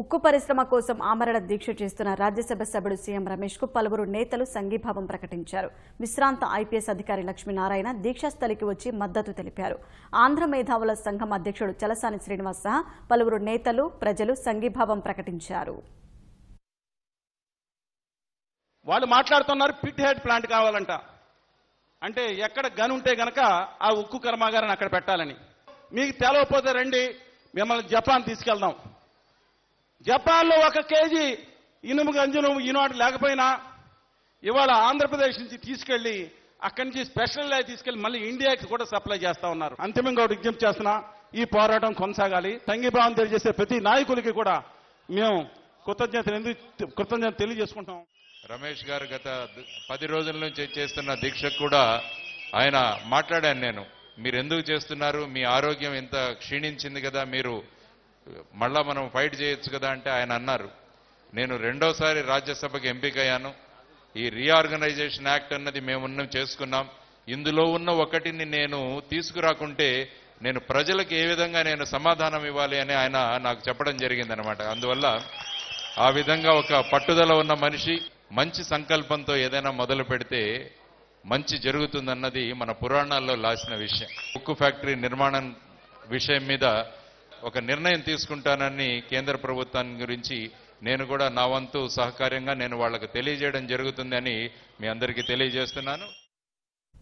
ఉక్కు పరిశ్రమ కోసం ఆమరణ దీక్ష చేస్తున్న రాజ్యసభ సభ్యుడు సీఎం రమేష్ కు పలువురు నేతలు సంఘీభావం ప్రకటించారు. విశ్రాంత ఐపీఎస్ అధికారి లక్ష్మీనారాయణ దీక్షాస్థలికి వచ్చి మద్దతు తెలిపారు. ఆంధ్ర మేధావుల సంఘం అధ్యక్షుడు చలసాని శ్రీనివాస్ సహా పలువురు నేతలు, ప్రజలు సంఘీభావం ప్రకటించారు. వాళ్ళు మాట్లాడుతున్నారు పిట్ హెడ్ ప్లాంట్ కావాలంట. అంటే ఎక్కడ గన్ ఉంటే గనక ఆ ఉక్కు కర్మాగారాన్ని అక్కడ పెట్టాలని. మీకు తెలవకపోతే రండి, మిమ్మల్ని జపాన్ తీసుకెళ్దాం. జపాన్లో 1 కేజీ ఇనుము గంజును ఈనాడు లేకపోయినా ఇవాళ ఆంధ్రప్రదేశ్ నుంచి తీసుకెళ్లి అక్కడి నుంచి స్పెషల్ తీసుకెళ్లి మళ్ళీ ఇండియాకి కూడా సప్లై చేస్తా ఉన్నారు. అంతిమంగా విజ్ఞప్తి చేస్తున్నా, ఈ పోరాటం కొనసాగాలి. సంఘీభావం తెలియజేసే ప్రతి నాయకులకి కూడా మేము కృతజ్ఞత తెలియజేసుకుంటాం. రమేష్ గారు గత 10 రోజుల నుంచి చేస్తున్న దీక్షకు కూడా ఆయన మాట్లాడాను నేను. మీరు ఎందుకు చేస్తున్నారు, మీ ఆరోగ్యం ఇంత క్షీణించింది కదా, మీరు మళ్ళా మనం ఫైట్ చేయొచ్చు కదా అంటే ఆయన అన్నారు, నేను 2వసారి రాజ్యసభకు ఎంపికయ్యాను. ఈ రీఆర్గనైజేషన్ యాక్ట్ అన్నది మేము చేసుకున్నాం. ఇందులో ఉన్న ఒకటిని నేను తీసుకురాకుంటే నేను ప్రజలకు ఏ విధంగా నేను సమాధానం ఇవ్వాలి అని ఆయన నాకు చెప్పడం జరిగిందనమాట. అందువల్ల ఆ విధంగా ఒక పట్టుదల ఉన్న మనిషి మంచి సంకల్పంతో ఏదైనా మొదలు పెడితే మంచి జరుగుతుందన్నది మన పురాణాల్లో రాసిన విషయం. ఉక్కు ఫ్యాక్టరీ నిర్మాణం విషయం మీద ఒక నిర్ణయం తీసుకుంటానని కేంద్ర ప్రభుత్వాన్ని గురించి నేను కూడా నా వంతు సహకార్యంగా నేను వాళ్ళకు తెలియజేయడం జరుగుతుందని మీ అందరికీ తెలియజేస్తున్నాను.